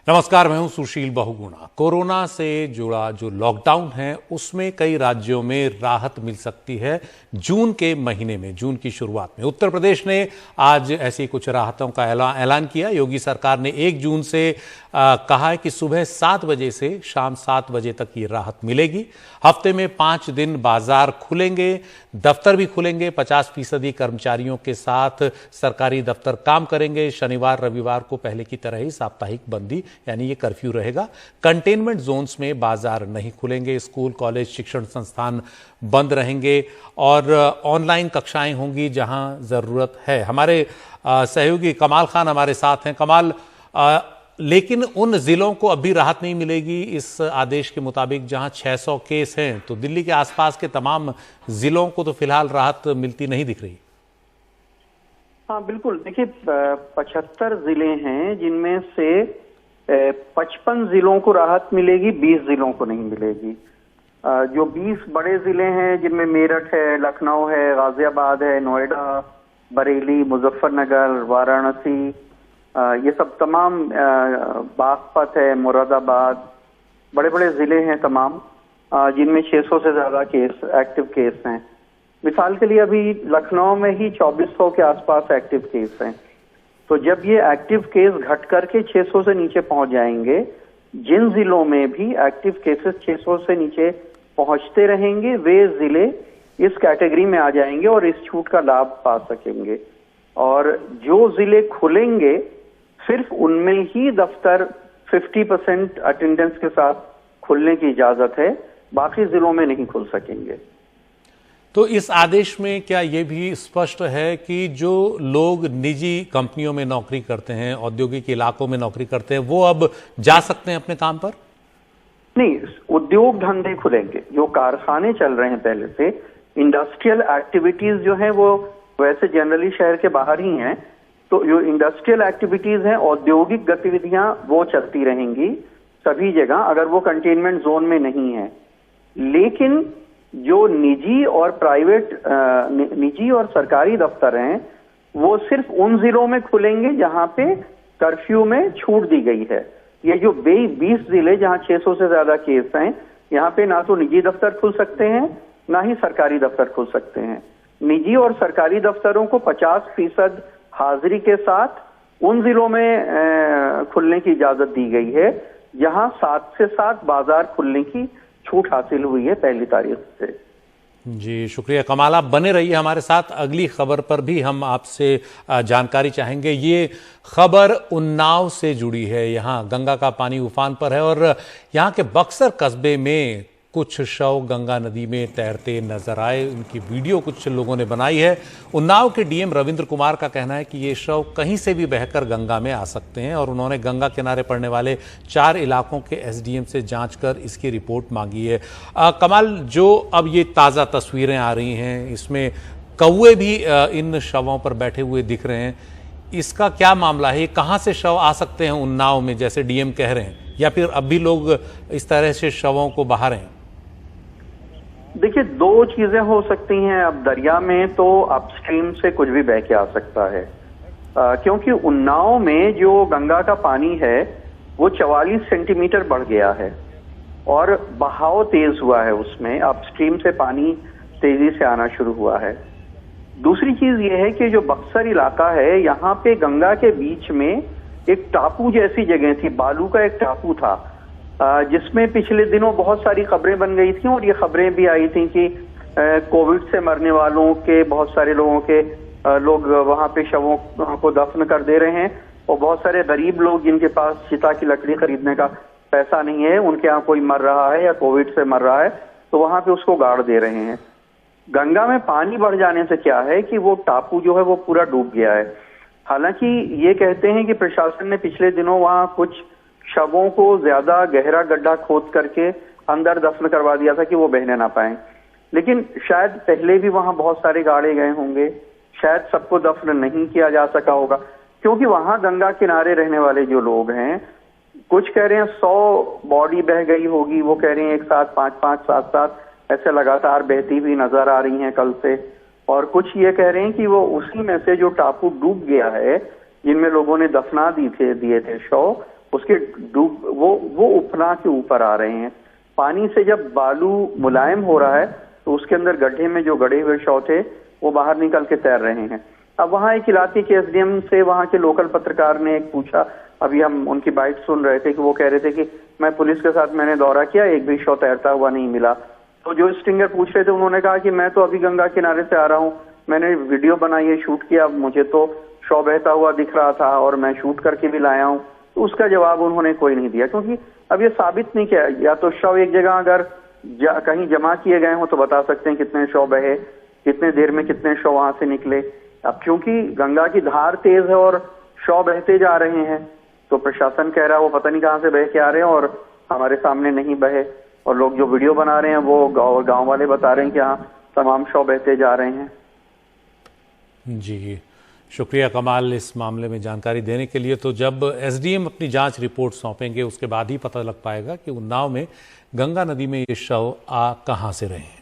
नमस्कार, मैं हूं सुशील बहुगुणा। कोरोना से जुड़ा जो लॉकडाउन है उसमें कई राज्यों में राहत मिल सकती है जून के महीने में, जून की शुरुआत में। उत्तर प्रदेश ने आज ऐसी कुछ राहतों का ऐलान किया। योगी सरकार ने 1 जून से कहा है कि सुबह 7 बजे से शाम 7 बजे तक ये राहत मिलेगी। हफ्ते में 5 दिन बाजार खुलेंगे, दफ्तर भी खुलेंगे। 50% कर्मचारियों के साथ सरकारी दफ्तर काम करेंगे। शनिवार रविवार को पहले की तरह ही साप्ताहिक बंदी यानी ये कर्फ्यू रहेगा। कंटेनमेंट जोन्स में बाजार नहीं खुलेंगे। स्कूल, कॉलेज, शिक्षण संस्थान बंद रहेंगे और ऑनलाइन कक्षाएं होंगी जहां जरूरत है। हमारे सहयोगी कमाल खान हमारे साथ हैं। कमाल, लेकिन उन जिलों को अभी राहत नहीं मिलेगी इस आदेश के मुताबिक जहां 600 केस हैं, तो दिल्ली के आसपास के तमाम जिलों को तो फिलहाल राहत मिलती नहीं दिख रही। हाँ बिल्कुल, देखिए 75 जिले हैं जिनमें से 55 जिलों को राहत मिलेगी, 20 जिलों को नहीं मिलेगी। जो 20 बड़े जिले हैं जिनमें मेरठ है, लखनऊ है, गाजियाबाद है, नोएडा, बरेली, मुजफ्फरनगर, वाराणसी, ये सब तमाम, बागपत है, मुरादाबाद, बड़े बड़े जिले हैं तमाम, जिनमें 600 से ज्यादा केस, एक्टिव केस हैं। मिसाल के लिए अभी लखनऊ में ही 2400 के आसपास एक्टिव केस हैं। तो जब ये एक्टिव केस घट करके 600 से नीचे पहुंच जाएंगे, जिन जिलों में भी एक्टिव केसेस 600 से नीचे पहुंचते रहेंगे, वे जिले इस कैटेगरी में आ जाएंगे और इस छूट का लाभ पा सकेंगे। और जो जिले खुलेंगे सिर्फ उनमें ही दफ्तर 50% अटेंडेंस के साथ खुलने की इजाजत है, बाकी जिलों में नहीं खुल सकेंगे। तो इस आदेश में क्या ये भी स्पष्ट है कि जो लोग निजी कंपनियों में नौकरी करते हैं, औद्योगिक इलाकों में नौकरी करते हैं, वो अब जा सकते हैं अपने काम पर? नहीं, उद्योग धंधे खुलेंगे। जो कारखाने चल रहे हैं पहले से, इंडस्ट्रियल एक्टिविटीज जो हैं वो वैसे जनरली शहर के बाहर ही हैं। तो जो इंडस्ट्रियल एक्टिविटीज हैं, औद्योगिक गतिविधियां, वो चलती रहेंगी सभी जगह, अगर वो कंटेनमेंट जोन में नहीं है। लेकिन जो निजी और निजी और सरकारी दफ्तर हैं, वो सिर्फ उन जिलों में खुलेंगे जहां पे कर्फ्यू में छूट दी गई है। ये जो 20 जिले जहां 600 से ज्यादा केस हैं, यहाँ पे ना तो निजी दफ्तर खुल सकते हैं, ना ही सरकारी दफ्तर खुल सकते हैं। निजी और सरकारी दफ्तरों को 50% हाजिरी के साथ उन जिलों में खुलने की इजाजत दी गई है जहां 7 से 7 बाजार खुलने की छूट हासिल हुई है पहली तारीख से। जी शुक्रिया कमाल, आप बने रहिए हमारे साथ। अगली खबर पर भी हम आपसे जानकारी चाहेंगे। ये खबर उन्नाव से जुड़ी है। यहाँ गंगा का पानी उफान पर है और यहाँ के बक्सर कस्बे में कुछ शव गंगा नदी में तैरते नजर आए। उनकी वीडियो कुछ लोगों ने बनाई है। उन्नाव के डीएम रविंद्र कुमार का कहना है कि ये शव कहीं से भी बहकर गंगा में आ सकते हैं और उन्होंने गंगा किनारे पड़ने वाले 4 इलाकों के एसडीएम से जांच कर इसकी रिपोर्ट मांगी है। कमाल, जो अब ये ताज़ा तस्वीरें आ रही हैं, इसमें कौवे भी इन शवों पर बैठे हुए दिख रहे हैं। इसका क्या मामला है? ये कहाँ से शव आ सकते हैं उन्नाव में, जैसे डीएम कह रहे हैं, या फिर अब भी लोग इस तरह से शवों को बहा रहे हैं? देखिए, 2 चीजें हो सकती हैं। अब दरिया में तो अपस्ट्रीम से कुछ भी बह के आ सकता है, क्योंकि उन्नाव में जो गंगा का पानी है वो 44 सेंटीमीटर बढ़ गया है और बहाव तेज हुआ है उसमें। अपस्ट्रीम से पानी तेजी से आना शुरू हुआ है। दूसरी चीज ये है कि जो बक्सर इलाका है, यहाँ पे गंगा के बीच में एक टापू जैसी जगह थी, बालू का एक टापू था, जिसमें पिछले दिनों बहुत सारी खबरें बन गई थी और ये खबरें भी आई थी कि कोविड से मरने वालों के, बहुत सारे लोगों के लोग वहां पे शवों को दफन कर दे रहे हैं और बहुत सारे गरीब लोग जिनके पास चिता की लकड़ी खरीदने का पैसा नहीं है, उनके यहाँ कोई मर रहा है या कोविड से मर रहा है, तो वहां पे उसको गाड़ दे रहे हैं। गंगा में पानी बढ़ जाने से क्या है कि वो टापू जो है वो पूरा डूब गया है। हालांकि ये कहते हैं कि प्रशासन ने पिछले दिनों वहां कुछ शवों को ज्यादा गहरा गड्ढा खोद करके अंदर दफन करवा दिया था कि वो बहने ना पाए। लेकिन शायद पहले भी वहां बहुत सारे गाड़े गए होंगे, शायद सबको दफन नहीं किया जा सका होगा, क्योंकि वहां गंगा किनारे रहने वाले जो लोग हैं, कुछ कह रहे हैं 100 बॉडी बह गई होगी, वो कह रहे हैं एक साथ 5-5, 7-7 ऐसे लगातार बहती हुई नजर आ रही हैं कल से। और कुछ ये कह रहे हैं कि वो उसी में से जो टापू डूब गया है, जिनमें लोगों ने दफना दिए थे शव, उसके डूब वो उफना के ऊपर आ रहे हैं। पानी से जब बालू मुलायम हो रहा है तो उसके अंदर गड्ढे में जो गड़े हुए शव थे वो बाहर निकल के तैर रहे हैं। अब वहां एक इलाके के एसडीएम से वहां के लोकल पत्रकार ने एक पूछा, अभी हम उनकी बाइट सुन रहे थे कि वो कह रहे थे कि मैं पुलिस के साथ मैंने दौरा किया, एक भी शव तैरता हुआ नहीं मिला। तो जो स्टिंगर पूछ रहे थे उन्होंने कहा कि मैं तो अभी गंगा किनारे से आ रहा हूँ, मैंने वीडियो बनाई है, शूट किया, मुझे तो शव बहता हुआ दिख रहा था और मैं शूट करके भी लाया हूँ। तो उसका जवाब उन्होंने कोई नहीं दिया, क्योंकि अब ये साबित नहीं किया। या तो शव एक जगह अगर कहीं जमा किए गए हो तो बता सकते हैं कितने शव बहे, कितने देर में कितने शव वहां से निकले। अब क्योंकि गंगा की धार तेज है और शव बहते जा रहे हैं, तो प्रशासन कह रहा है वो पता नहीं कहां से बह के आ रहे हैं और हमारे सामने नहीं बहे, और लोग जो वीडियो बना रहे हैं वो गांव वाले बता रहे हैं कि हाँ तमाम शव बहते जा रहे हैं। जी, शुक्रिया कमाल इस मामले में जानकारी देने के लिए। तो जब एसडीएम अपनी जांच रिपोर्ट सौंपेंगे उसके बाद ही पता लग पाएगा कि उन्नाव में गंगा नदी में ये शव आ कहां से रहे हैं।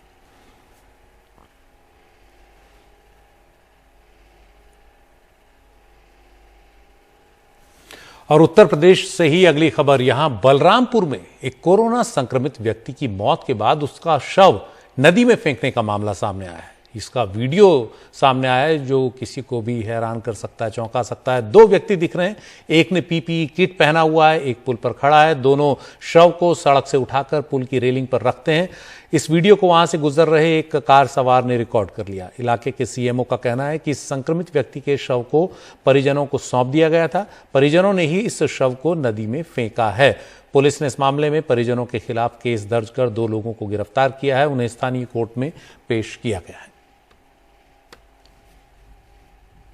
और उत्तर प्रदेश से ही अगली खबर, यहां बलरामपुर में एक कोरोना संक्रमित व्यक्ति की मौत के बाद उसका शव नदी में फेंकने का मामला सामने आया है। इसका वीडियो सामने आया है जो किसी को भी हैरान कर सकता है, चौंका सकता है। दो व्यक्ति दिख रहे हैं, एक ने पीपीई किट पहना हुआ है, एक पुल पर खड़ा है। दोनों शव को सड़क से उठाकर पुल की रेलिंग पर रखते हैं। इस वीडियो को वहां से गुजर रहे एक कार सवार ने रिकॉर्ड कर लिया। इलाके के सीएमओ का कहना है कि इस संक्रमित व्यक्ति के शव को परिजनों को सौंप दिया गया था, परिजनों ने ही इस शव को नदी में फेंका है। पुलिस ने इस मामले में परिजनों के खिलाफ केस दर्ज कर 2 लोगों को गिरफ्तार किया है, उन्हें स्थानीय कोर्ट में पेश किया गया है।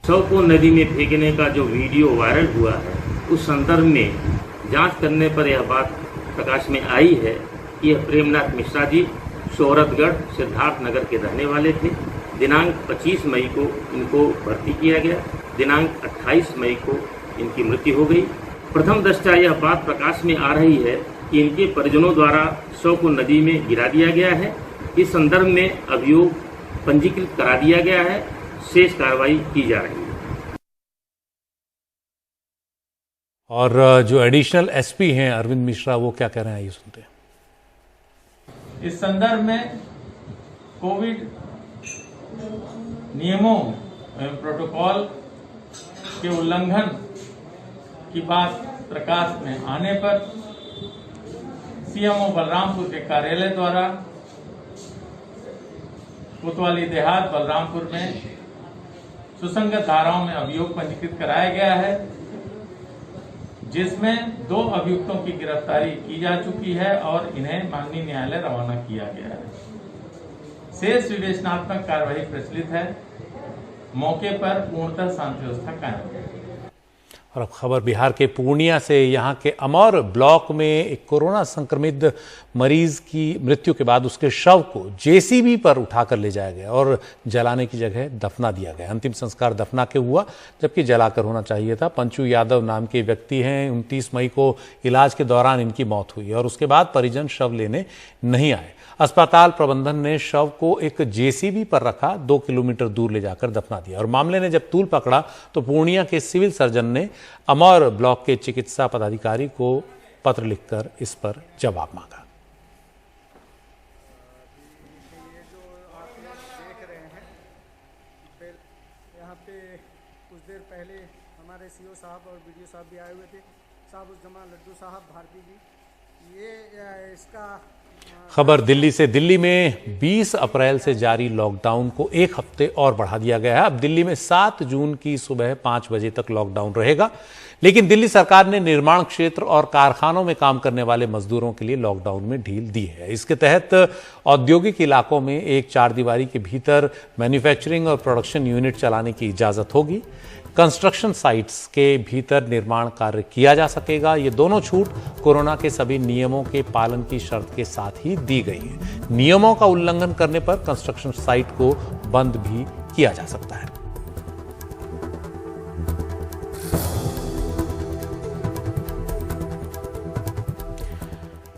शव को नदी में फेंकने का जो वीडियो वायरल हुआ है उस संदर्भ में जांच करने पर यह बात प्रकाश में आई है कि यह प्रेमनाथ मिश्रा जी शोहरतगढ़ सिद्धार्थ नगर के रहने वाले थे। दिनांक 25 मई को इनको भर्ती किया गया, दिनांक 28 मई को इनकी मृत्यु हो गई। प्रथम दृष्टया यह बात प्रकाश में आ रही है कि इनके परिजनों द्वारा शव को नदी में गिरा दिया गया है। इस संदर्भ में अभियोग पंजीकृत करा दिया गया है, शेष कार्रवाई की जा रही है। और जो एडिशनल एसपी हैं अरविंद मिश्रा, वो क्या कह रहे हैं ये सुनते हैं। इस संदर्भ में कोविड नियमों एवं प्रोटोकॉल के उल्लंघन की बात प्रकाश में आने पर सीएमओ बलरामपुर के कार्यालय द्वारा कोतवाली देहात बलरामपुर में सुसंगत धाराओं में अभियोग पंजीकृत कराया गया है, जिसमें 2 अभियुक्तों की गिरफ्तारी की जा चुकी है और इन्हें माननीय न्यायालय रवाना किया गया है। शेष विवेचनात्मक कार्रवाई प्रचलित है। मौके पर पूर्णतः शांति व्यवस्था कायम है। और अब खबर बिहार के पूर्णिया से। यहाँ के अमौर ब्लॉक में एक कोरोना संक्रमित मरीज की मृत्यु के बाद उसके शव को जेसीबी पर उठाकर ले जाया गया और जलाने की जगह दफना दिया गया। अंतिम संस्कार दफना के हुआ, जबकि जलाकर होना चाहिए था। पंचू यादव नाम के व्यक्ति हैं। 29 मई को इलाज के दौरान इनकी मौत हुई और उसके बाद परिजन शव लेने नहीं आए। अस्पताल प्रबंधन ने शव को एक जेसीबी पर रखा, 2 किलोमीटर दूर ले जाकर दफना दिया। और मामले ने जब तूल पकड़ा तो पूर्णिया के सिविल सर्जन ने अमौर ब्लॉक के चिकित्सा पदाधिकारी को पत्र लिखकर इस पर जवाब मांगा। यहाँ पे कुछ देर पहले हमारे सीओ साहब और बीडीओ साहब भी आए हुए थे, साहब उस जमा लड्डू साहब भारती जी। ये इसका खबर दिल्ली से। दिल्ली में 20 अप्रैल से जारी लॉकडाउन को 1 हफ्ते और बढ़ा दिया गया है। अब दिल्ली में 7 जून की सुबह 5 बजे तक लॉकडाउन रहेगा, लेकिन दिल्ली सरकार ने निर्माण क्षेत्र और कारखानों में काम करने वाले मजदूरों के लिए लॉकडाउन में ढील दी है। इसके तहत औद्योगिक इलाकों में एक चारदीवारी के भीतर मैन्युफैक्चरिंग और प्रोडक्शन यूनिट चलाने की इजाजत होगी। कंस्ट्रक्शन साइट्स के भीतर निर्माण कार्य किया जा सकेगा। ये दोनों छूट कोरोना के सभी नियमों के पालन की शर्त के साथ ही दी गई है। नियमों का उल्लंघन करने पर कंस्ट्रक्शन साइट को बंद भी किया जा सकता है।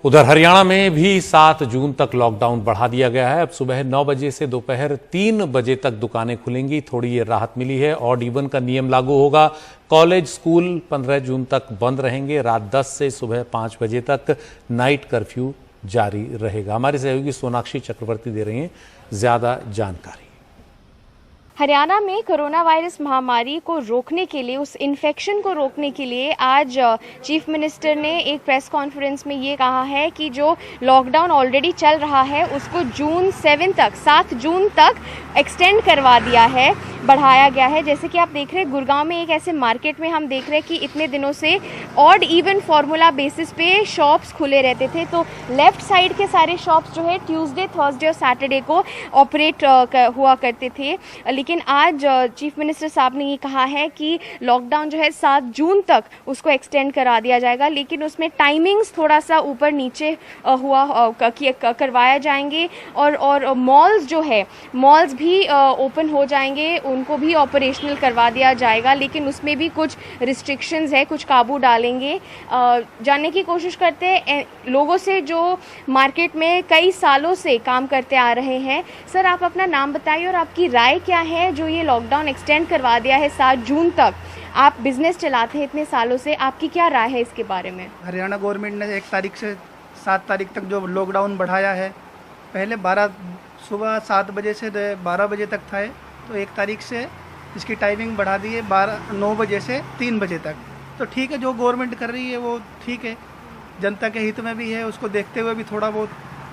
उधर हरियाणा में भी 7 जून तक लॉकडाउन बढ़ा दिया गया है। अब सुबह 9 बजे से दोपहर 3 बजे तक दुकानें खुलेंगी। थोड़ी ये राहत मिली है। ऑड इवन का नियम लागू होगा। कॉलेज स्कूल 15 जून तक बंद रहेंगे। रात 10 से सुबह 5 बजे तक नाइट कर्फ्यू जारी रहेगा। हमारे सहयोगी सोनाक्षी चक्रवर्ती दे रही हैं ज्यादा जानकारी। हरियाणा में कोरोना वायरस महामारी को रोकने के लिए, उस इन्फेक्शन को रोकने के लिए आज चीफ मिनिस्टर ने एक प्रेस कॉन्फ्रेंस में ये कहा है कि जो लॉकडाउन ऑलरेडी चल रहा है उसको जून 7 जून तक एक्सटेंड करवा दिया है, बढ़ाया गया है। जैसे कि आप देख रहे हैं गुड़गांव में एक ऐसे मार्केट में हम देख रहे हैं कि इतने दिनों से ऑड इवन फार्मूला बेसिस पे शॉप्स खुले रहते थे, तो लेफ्ट साइड के सारे शॉप्स जो है ट्यूसडे, थर्सडे और सैटरडे को ऑपरेट हुआ करते थे। लेकिन आज चीफ मिनिस्टर साहब ने ये कहा है कि लॉकडाउन जो है 7 जून तक उसको एक्सटेंड करा दिया जाएगा, लेकिन उसमें टाइमिंग्स थोड़ा सा ऊपर नीचे करवाया जाएंगे। और मॉल्स जो है, मॉल्स भी ओपन हो जाएंगे, उनको भी ऑपरेशनल करवा दिया जाएगा, लेकिन उसमें भी कुछ रिस्ट्रिक्शंस है, कुछ काबू डालेंगे। जानने की कोशिश करते हैं लोगों से जो मार्केट में कई सालों से काम करते आ रहे हैं। सर, आप अपना नाम बताइए और आपकी राय क्या है जो ये लॉकडाउन एक्सटेंड करवा दिया है 7 जून तक। आप बिजनेस चलाते हैं इतने सालों से, आपकी क्या राय है इसके बारे में? हरियाणा गवर्नमेंट ने 1 तारीख से 7 तारीख तक जो लॉकडाउन बढ़ाया है, पहले सुबह 7 बजे से 12 बजे तक था, तो 1 तारीख से इसकी टाइमिंग बढ़ा दी है 9 बजे से 3 बजे तक। तो ठीक है, जो गवर्नमेंट कर रही है वो ठीक है, जनता के हित में भी है। उसको देखते हुए भी थोड़ा बहुत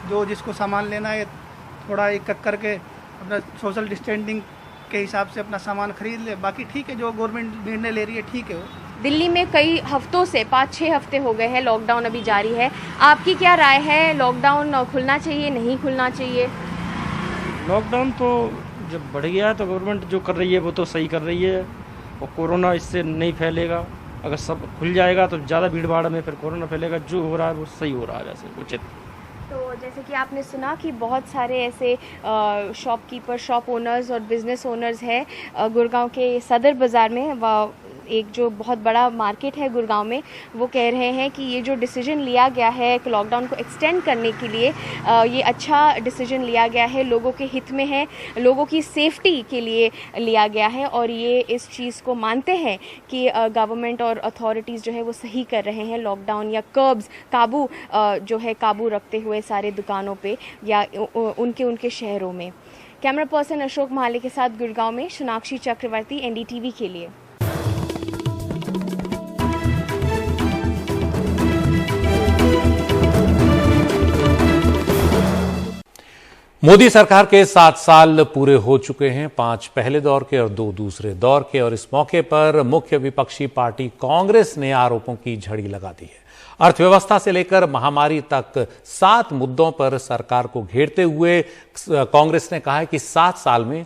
जो जिसको सामान लेना है थोड़ा एक करके अपना सोशल डिस्टेंसिंग के हिसाब से अपना सामान खरीद ले। बाकी ठीक है, जो गवर्नमेंट निर्णय ले रही है ठीक है। वो दिल्ली में कई हफ्तों से 5-6 हफ्ते हो गए हैं लॉकडाउन अभी जारी है। आपकी क्या राय है, लॉकडाउन खुलना चाहिए, नहीं खुलना चाहिए? लॉकडाउन तो जब बढ़ गया है तो गवर्नमेंट जो कर रही है वो तो सही कर रही है, और कोरोना इससे नहीं फैलेगा। अगर सब खुल जाएगा तो ज़्यादा भीड़ भाड़ में फिर कोरोना फैलेगा। जो हो रहा है वो सही हो रहा है, वैसे उचित। तो जैसे कि आपने सुना कि बहुत सारे ऐसे शॉपकीपर, शॉप ओनर्स और बिज़नेस ओनर्स हैं गुड़गांव के सदर बाज़ार में, एक जो बहुत बड़ा मार्केट है गुड़गांव में, वो कह रहे हैं कि ये जो डिसीजन लिया गया है लॉकडाउन को एक्सटेंड करने के लिए, ये अच्छा डिसीजन लिया गया है, लोगों के हित में है, लोगों की सेफ्टी के लिए लिया गया है। और ये इस चीज़ को मानते हैं कि गवर्नमेंट और अथॉरिटीज़ जो है वो सही कर रहे हैं। लॉकडाउन या कर्ब्स, काबू रखते हुए सारे दुकानों पे या उनके शहरों में। कैमरा पर्सन अशोक माले के साथ गुड़गांव में सोनाक्षी चक्रवर्ती, एनडीटीवी के लिए। मोदी सरकार के 7 साल पूरे हो चुके हैं, 5 पहले दौर के और 2 दूसरे दौर के। और इस मौके पर मुख्य विपक्षी पार्टी कांग्रेस ने आरोपों की झड़ी लगा दी है। अर्थव्यवस्था से लेकर महामारी तक 7 मुद्दों पर सरकार को घेरते हुए कांग्रेस ने कहा है कि 7 साल में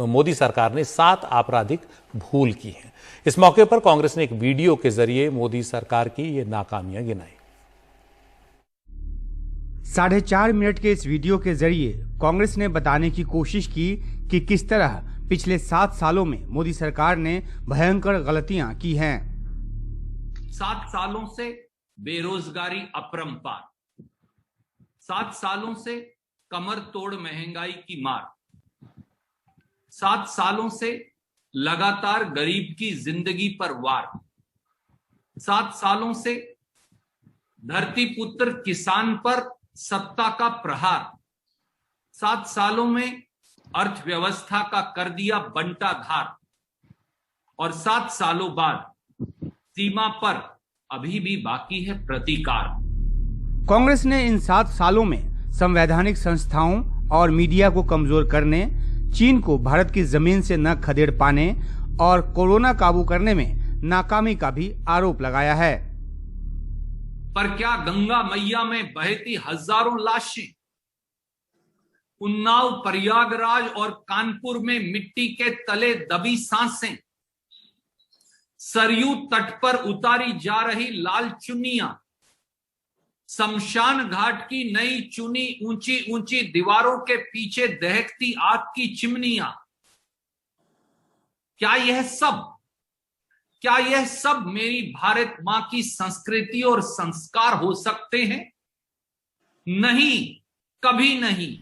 मोदी सरकार ने 7 आपराधिक भूल की हैं। इस मौके पर कांग्रेस ने एक वीडियो के जरिए मोदी सरकार की ये नाकामियां गिनाई। 4.5 मिनट के इस वीडियो के जरिए कांग्रेस ने बताने की कोशिश की कि किस तरह पिछले 7 सालों में मोदी सरकार ने भयंकर गलतियां की हैं। 7 सालों से बेरोजगारी अपरंपार, 7 सालों से कमर तोड़ महंगाई की मार, 7 सालों से लगातार गरीब की जिंदगी पर वार, 7 सालों से धरती पुत्र किसान पर सत्ता का प्रहार, 7 सालों में अर्थव्यवस्था का कर दिया बंटाधार, और 7 सालों बाद सीमा पर अभी भी बाकी है प्रतीकार। कांग्रेस ने इन 7 सालों में संवैधानिक संस्थाओं और मीडिया को कमजोर करने, चीन को भारत की जमीन से न खदेड़ पाने और कोरोना काबू करने में नाकामी का भी आरोप लगाया है। पर क्या गंगा मैया में बहती हजारों लाशें, उन्नाव, प्रयागराज और कानपुर में मिट्टी के तले दबी सांसें, सरयू तट पर उतारी जा रही लाल चुन्नियां, शमशान घाट की नई चुनी ऊंची ऊंची दीवारों के पीछे दहकती आग की चिमनियां, क्या यह सब क्या यह सब मेरी भारत मां की संस्कृति और संस्कार हो सकते हैं? नहीं, कभी नहीं।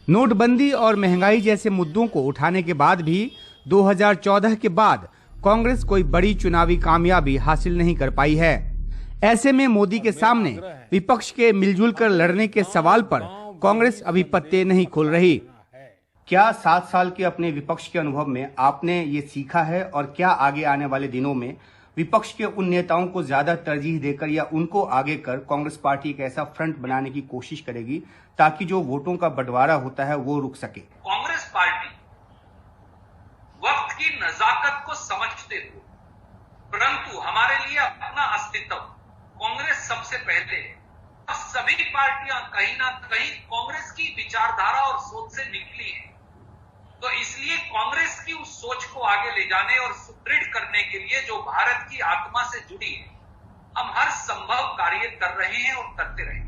नोटबंदी और महंगाई जैसे मुद्दों को उठाने के बाद भी 2014 के बाद कांग्रेस कोई बड़ी चुनावी कामयाबी हासिल नहीं कर पाई है। ऐसे में मोदी के सामने विपक्ष के मिलजुल कर लड़ने के सवाल पर कांग्रेस अभी पत्ते नहीं खोल रही। क्या 7 साल के अपने विपक्ष के अनुभव में आपने ये सीखा है और क्या आगे आने वाले दिनों में विपक्ष के उन नेताओं को ज्यादा तरजीह देकर या उनको आगे कर कांग्रेस पार्टी एक ऐसा फ्रंट बनाने की कोशिश करेगी ताकि जो वोटों का बंटवारा होता है वो रुक सके? कांग्रेस पार्टी वक्त की नजाकत को समझते हुए, परंतु हमारे लिए अपना अस्तित्व कांग्रेस सबसे पहले है। सभी पार्टियां कहीं ना कहीं कांग्रेस की विचारधारा और सोच से निकली है, तो इसलिए कांग्रेस की उस सोच को आगे ले जाने और सुदृढ़ करने के लिए जो भारत की आत्मा से जुड़ी है, हम हर संभव कार्य कर रहे हैं और करते रहेंगे।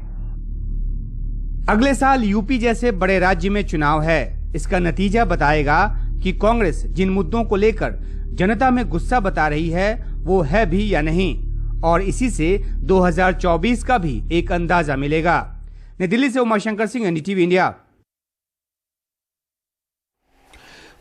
अगले साल यूपी जैसे बड़े राज्य में चुनाव है। इसका नतीजा बताएगा कि कांग्रेस जिन मुद्दों को लेकर जनता में गुस्सा बता रही है वो है भी या नहीं, और इसी से 2024 का भी एक अंदाजा मिलेगा। नई दिल्ली से Umashankar Singh, NDTV India.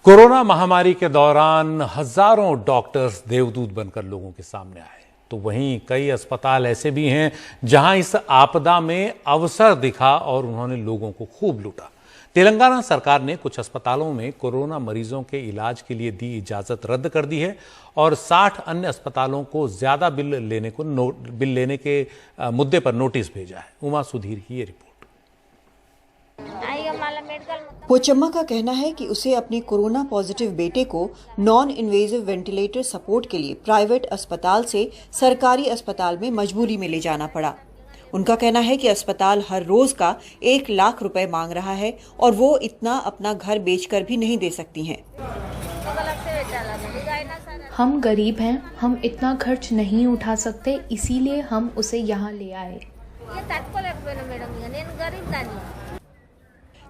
Corona महामारी के दौरान हजारों डॉक्टर्स देवदूत बनकर लोगों के सामने आए, तो वहीं कई अस्पताल ऐसे भी हैं जहां इस आपदा में अवसर दिखा और उन्होंने लोगों को खूब लूटा। तेलंगाना सरकार ने कुछ अस्पतालों में कोरोना मरीजों के इलाज के लिए दी इजाजत रद्द कर दी है और 60 अन्य अस्पतालों को ज्यादा बिल लेने के मुद्दे पर नोटिस भेजा है। उमा सुधीर की ये रिपोर्ट। पोचम्मा का कहना है कि उसे अपने कोरोना पॉजिटिव बेटे को नॉन इन्वेजिव वेंटिलेटर सपोर्ट के लिए प्राइवेट अस्पताल से सरकारी अस्पताल में मजबूरी में ले जाना पड़ा। उनका कहना है कि अस्पताल हर रोज का 1 लाख रुपए मांग रहा है और वो इतना अपना घर बेचकर भी नहीं दे सकती हैं। हम गरीब हैं, हम इतना खर्च नहीं उठा सकते, इसीलिए हम उसे यहाँ ले आए।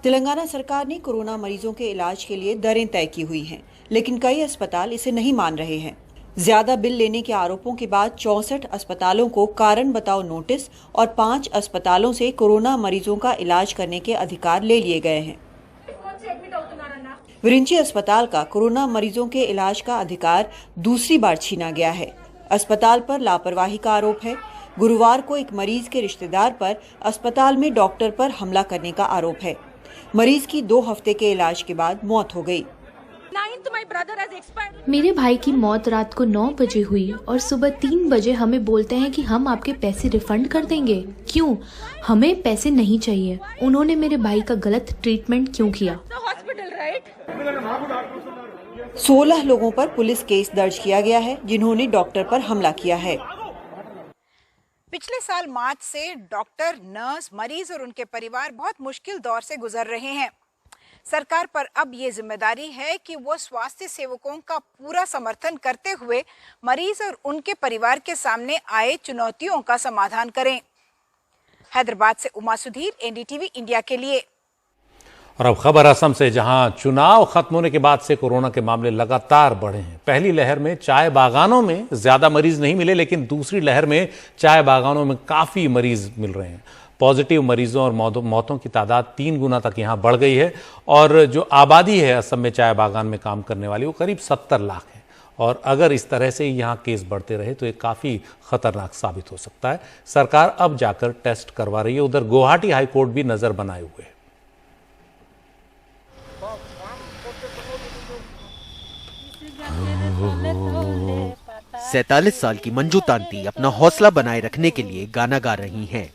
तेलंगाना सरकार ने कोरोना मरीजों के इलाज के लिए दरें तय की हुई हैं, लेकिन कई अस्पताल इसे नहीं मान रहे हैं। ज्यादा बिल लेने के आरोपों के बाद 64 अस्पतालों को कारण बताओ नोटिस और 5 अस्पतालों से कोरोना मरीजों का इलाज करने के अधिकार ले लिए गए हैं। विरिंची अस्पताल का कोरोना मरीजों के इलाज का अधिकार दूसरी बार छीना गया है। अस्पताल पर लापरवाही का आरोप है। गुरुवार को एक मरीज के रिश्तेदार पर अस्पताल में डॉक्टर पर हमला करने का आरोप है। मरीज की 2 हफ्ते के इलाज के बाद मौत हो गई। मेरे भाई की मौत रात को 9 बजे हुई और सुबह 3 बजे हमें बोलते हैं कि हम आपके पैसे रिफंड कर देंगे। क्यों? हमें पैसे नहीं चाहिए। उन्होंने मेरे भाई का गलत ट्रीटमेंट क्यों किया? 16 लोगों पर पुलिस केस दर्ज किया गया है जिन्होंने डॉक्टर पर हमला किया है। पिछले साल मार्च से डॉक्टर, नर्स, मरीज और उनके परिवार बहुत मुश्किल दौर से गुजर रहे हैं। सरकार पर अब ये जिम्मेदारी है कि वो स्वास्थ्य सेवकों का पूरा समर्थन करते हुए मरीज और उनके परिवार के सामने आए चुनौतियों का समाधान करें। हैदराबाद से उमा सुधीर, एनडीटीवी इंडिया के लिए। और अब खबर असम से, जहां चुनाव खत्म होने के बाद से कोरोना के मामले लगातार बढ़े हैं। पहली लहर में चाय बागानों में ज्यादा मरीज नहीं मिले, लेकिन दूसरी लहर में चाय बागानों में काफी मरीज मिल रहे हैं। पॉजिटिव मरीजों और मौतों की तादाद 3 गुना तक यहां बढ़ गई है और जो आबादी है असम में चाय बागान में काम करने वाली वो करीब 70 लाख है। और अगर इस तरह से यहां केस बढ़ते रहे तो ये काफी खतरनाक साबित हो सकता है। सरकार अब जाकर टेस्ट करवा रही है। उधर गुवाहाटी हाईकोर्ट भी नजर बनाए हुए है। 47 साल की मंजू तांती अपना हौसला बनाए रखने के लिए गाना गा रही हैं।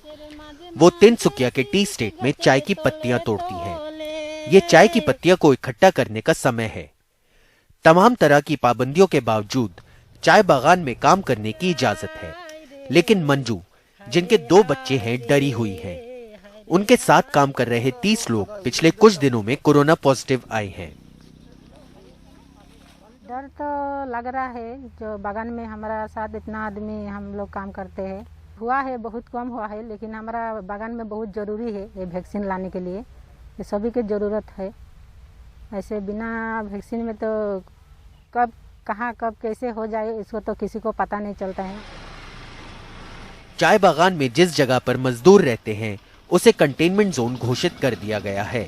वो तिनसुकिया के टी स्टेट में चाय की पत्तियां तोड़ती हैं। ये चाय की पत्तियां को इकट्ठा करने का समय है। तमाम तरह की पाबंदियों के बावजूद चाय बागान में काम करने की इजाजत है, लेकिन मंजू, जिनके 2 बच्चे हैं, डरी हुई हैं। उनके साथ काम कर रहे 30 लोग पिछले कुछ दिनों में कोरोना पॉजिटिव आए हैं। डर तो लग रहा है, जो बागान में हमारा साथ इतना आदमी हम लोग काम करते हैं, हुआ है बहुत कम हुआ है, लेकिन हमारा बागान में बहुत ज़रूरी है ये वैक्सीन लाने के लिए। ये सभी की ज़रूरत है। ऐसे बिना वैक्सीन में तो कब कहाँ कब कैसे हो जाए इसको तो किसी को पता नहीं चलता है। चाय बागान में जिस जगह पर मजदूर रहते हैं उसे कंटेनमेंट जोन घोषित कर दिया गया है।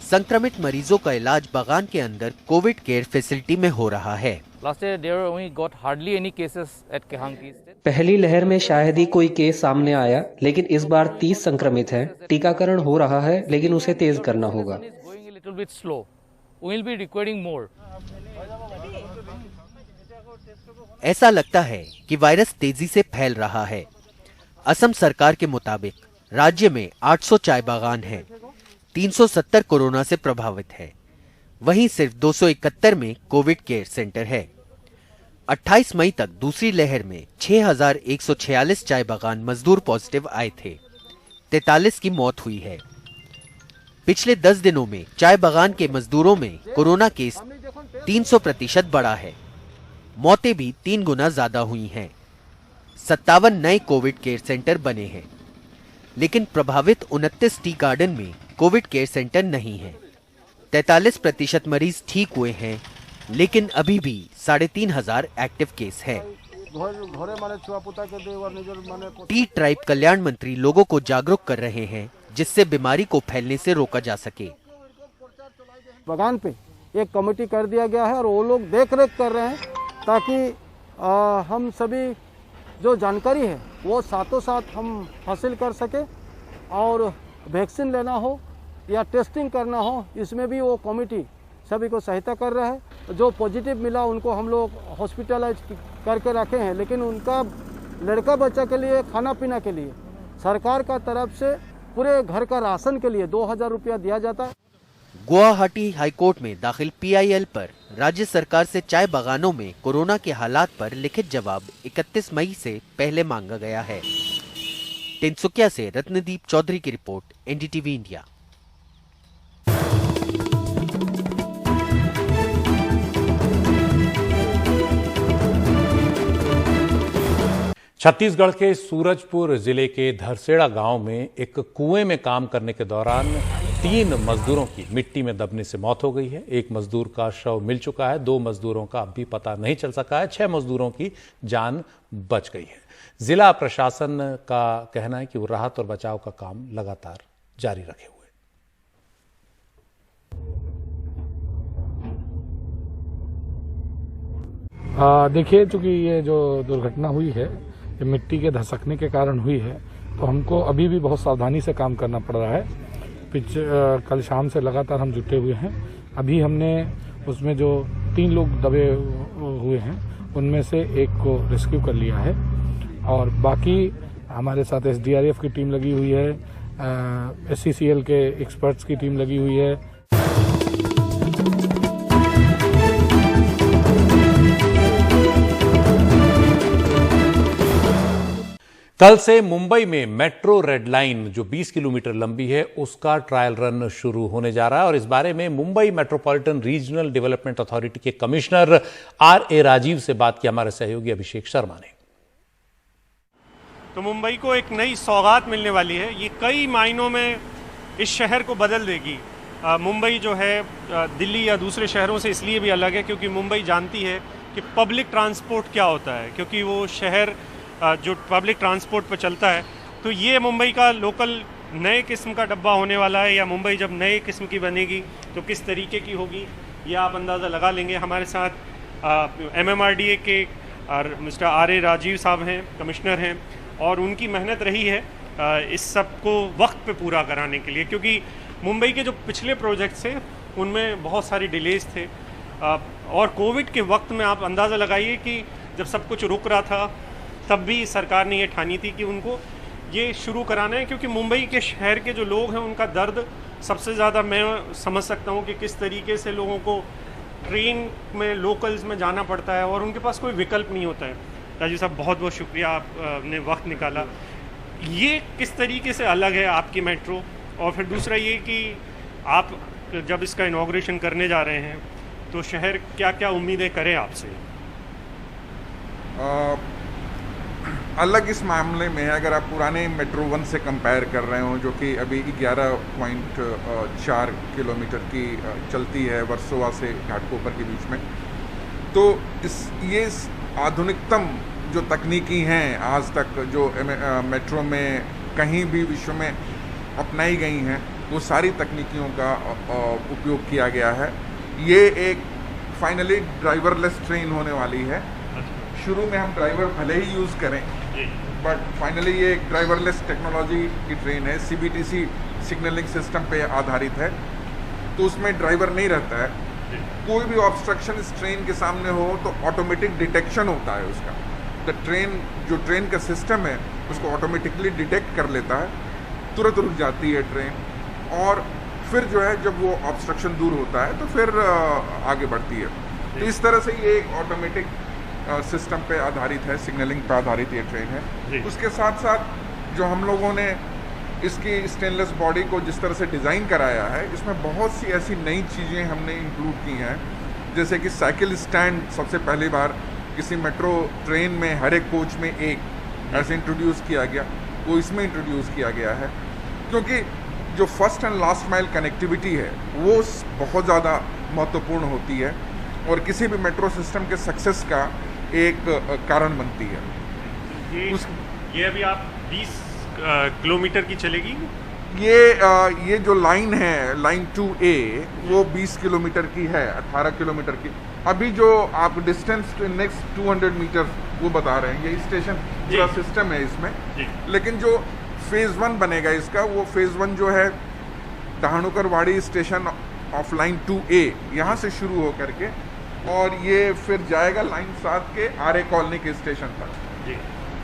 संक्रमित मरीजों का इलाज बागान के अंदर कोविड केयर फैसिलिटी में हो रहा है। पहली लहर में शायद ही कोई केस सामने आया, लेकिन इस बार 30 संक्रमित हैं। टीकाकरण हो रहा है, लेकिन उसे तेज करना होगा। ऐसा लगता है कि वायरस तेजी से फैल रहा है। असम सरकार के मुताबिक राज्य में 800 चाय बागान हैं, 370 कोरोना से प्रभावित है। वहीं सिर्फ 271 में कोविड केयर सेंटर है। 28 मई तक दूसरी लहर में 6146 चाय बागान मजदूर पॉजिटिव आए थे। 43 की मौत हुई है। पिछले 10 दिनों में चाय बागान के मजदूरों में कोरोना केस 300% बढ़ा है। मौतें भी 3 गुना ज्यादा हुई हैं। 57 नए कोविड केयर सेंटर बने हैं, लेकिन प्रभावित 29 टी गार्डन में कोविड केयर सेंटर नहीं है। 43% मरीज ठीक हुए हैं, लेकिन अभी भी 3500 एक्टिव केस है। टी ट्राइब कल्याण मंत्री लोगों को जागरूक कर रहे हैं, जिससे बीमारी को फैलने से रोका जा सके। बागान पे एक कमेटी कर दिया गया है और वो लोग देख रेख कर रहे हैं, ताकि हम सभी जो जानकारी है वो साथों साथ हम हासिल कर सके, और वैक्सीन लेना हो या टेस्टिंग करना हो, इसमें भी वो कमेटी सभी को सहायता कर रहा है। जो पॉजिटिव मिला उनको हम लोग हॉस्पिटलाइज करके रखे हैं, लेकिन उनका लड़का बच्चा के लिए खाना पीना के लिए सरकार का तरफ से पूरे घर का राशन के लिए 2000 रुपया दिया जाता है। गुवाहाटी हाईकोर्ट में दाखिल PIL पर राज्य सरकार से चाय बागानों में कोरोना के हालात पर लिखित जवाब 31 मई से पहले मांगा गया है। तिनसुकिया से रत्नदीप चौधरी की रिपोर्ट, NDTV इंडिया। छत्तीसगढ़ के सूरजपुर जिले के धरसेड़ा गांव में एक कुएं में काम करने के दौरान 3 मजदूरों की मिट्टी में दबने से मौत हो गई है। एक मजदूर का शव मिल चुका है, 2 मजदूरों का अब भी पता नहीं चल सका है। 6 मजदूरों की जान बच गई है। जिला प्रशासन का कहना है कि वो राहत और बचाव का काम लगातार जारी रखे हुए। देखिए, चूंकि ये जो दुर्घटना हुई है ये मिट्टी के धसकने के कारण हुई है, तो हमको अभी भी बहुत सावधानी से काम करना पड़ रहा है। कल शाम से लगातार हम जुटे हुए हैं। अभी हमने उसमें जो 3 लोग दबे हुए हैं उनमें से एक को रेस्क्यू कर लिया है, और बाकी हमारे साथ SDRF की टीम लगी हुई है, SCCL के एक्सपर्ट्स की टीम लगी हुई है। कल से मुंबई में मेट्रो रेड लाइन जो 20 किलोमीटर लंबी है उसका ट्रायल रन शुरू होने जा रहा है, और इस बारे में Mumbai metropolitan regional development authority के कमिश्नर RA राजीव से बात की हमारे सहयोगी अभिषेक शर्मा ने। तो मुंबई को एक नई सौगात मिलने वाली है। ये कई मायनों में इस शहर को बदल देगी। मुंबई जो है दिल्ली या दूसरे शहरों से इसलिए भी अलग है क्योंकि मुंबई जानती है कि पब्लिक ट्रांसपोर्ट क्या होता है, क्योंकि वो शहर जो पब्लिक ट्रांसपोर्ट पर चलता है। तो ये मुंबई का लोकल नए किस्म का डब्बा होने वाला है, या मुंबई जब नए किस्म की बनेगी तो किस तरीके की होगी ये आप अंदाज़ा लगा लेंगे। हमारे साथ MMRDA के मिस्टर RA राजीव साहब हैं, कमिश्नर हैं, और उनकी मेहनत रही है इस सब को वक्त पे पूरा कराने के लिए, क्योंकि मुंबई के जो पिछले प्रोजेक्ट्स थे उनमें बहुत सारी डिलेज थे, और कोविड के वक्त में आप अंदाज़ा लगाइए कि जब सब कुछ रुक रहा था तब भी सरकार ने ये ठानी थी कि उनको ये शुरू कराना है, क्योंकि मुंबई के शहर के जो लोग हैं उनका दर्द सबसे ज़्यादा मैं समझ सकता हूँ कि किस तरीके से लोगों को ट्रेन में लोकल्स में जाना पड़ता है और उनके पास कोई विकल्प नहीं होता है। राजीव साहब, बहुत बहुत शुक्रिया, आपने वक्त निकाला। ये किस तरीके से अलग है आपकी मेट्रो, और फिर दूसरा ये कि आप जब इसका इनॉग्रेशन करने जा रहे हैं तो शहर क्या क्या उम्मीदें करें आपसे? अलग इस मामले में अगर आप पुराने मेट्रो 1 से कंपेयर कर रहे हो, जो कि अभी 11.4 किलोमीटर की चलती है वर्सोवा से घाटकोपर के बीच में, तो ये आधुनिकतम जो तकनीकी हैं आज तक जो मेट्रो में कहीं भी विश्व में अपनाई गई हैं, वो सारी तकनीकियों का उपयोग किया गया है। ये एक फाइनली ड्राइवरलेस ट्रेन होने वाली है। शुरू में हम ड्राइवर भले ही यूज़ करें, बट फाइनली ये एक ड्राइवरलेस टेक्नोलॉजी की ट्रेन है। CBTC सिग्नलिंग सिस्टम पे आधारित है, तो उसमें ड्राइवर नहीं रहता है। कोई भी ऑब्स्ट्रक्शन इस ट्रेन के सामने हो तो ऑटोमेटिक डिटेक्शन होता है उसका। तो ट्रेन का सिस्टम है उसको ऑटोमेटिकली डिटेक्ट कर लेता है, तुरंत रुक जाती है ट्रेन, और फिर जो है जब वो ऑब्स्ट्रक्शन दूर होता है तो फिर आगे बढ़ती है। तो इस तरह से ये एक ऑटोमेटिक सिस्टम पे आधारित है, सिग्नलिंग पे आधारित ये ट्रेन है। उसके साथ साथ जो हम लोगों ने इसकी स्टेनलेस बॉडी को जिस तरह से डिज़ाइन कराया है, इसमें बहुत सी ऐसी नई चीज़ें हमने इंक्लूड की हैं, जैसे कि साइकिल स्टैंड सबसे पहली बार किसी मेट्रो ट्रेन में हर एक कोच में एक ऐसे इंट्रोड्यूस किया गया, वो इसमें इंट्रोड्यूस किया गया है। क्योंकि जो first and last mile connectivity है वो बहुत ज़्यादा महत्वपूर्ण होती है और किसी भी मेट्रो सिस्टम के सक्सेस का एक कारण बनती है। ये अभी आप 20 किलोमीटर की चलेगी? ये जो लाइन है, लाइन 2A, वो 20 किलोमीटर की है, 18 किलोमीटर की। अभी जो आप डिस्टेंस नेक्स्ट 200 मीटर वो बता रहे हैं, ये स्टेशन पूरा सिस्टम है इसमें। लेकिन जो फेज़ 1 बनेगा इसका, वो फेज़ 1 जो है दहानुकरवाड़ी स्टेशन ऑफ लाइन 2A, यहाँ से शुरू हो करके और ये फिर जाएगा लाइन 7 के RA कॉलोनी के स्टेशन तक।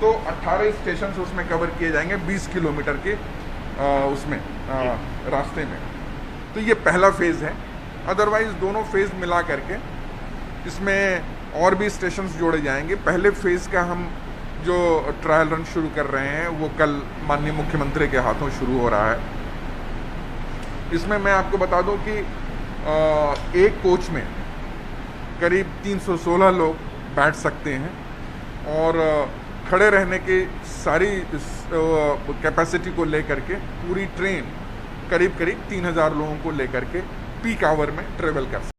तो 18 स्टेशन उसमें कवर किए जाएंगे 20 किलोमीटर के उसमें रास्ते में। तो ये पहला फेज़ है। अदरवाइज दोनों फेज़ मिला करके इसमें और भी स्टेशंस जोड़े जाएंगे। पहले फेज़ का हम जो ट्रायल रन शुरू कर रहे हैं वो कल माननीय मुख्यमंत्री के हाथों शुरू हो रहा है। इसमें मैं आपको बता दूं कि एक कोच में करीब 316 लोग बैठ सकते हैं और खड़े रहने की सारी कैपेसिटी को लेकर के पूरी ट्रेन करीब 3000 लोगों को लेकर के पीक आवर में ट्रेवल कर सकते हैं।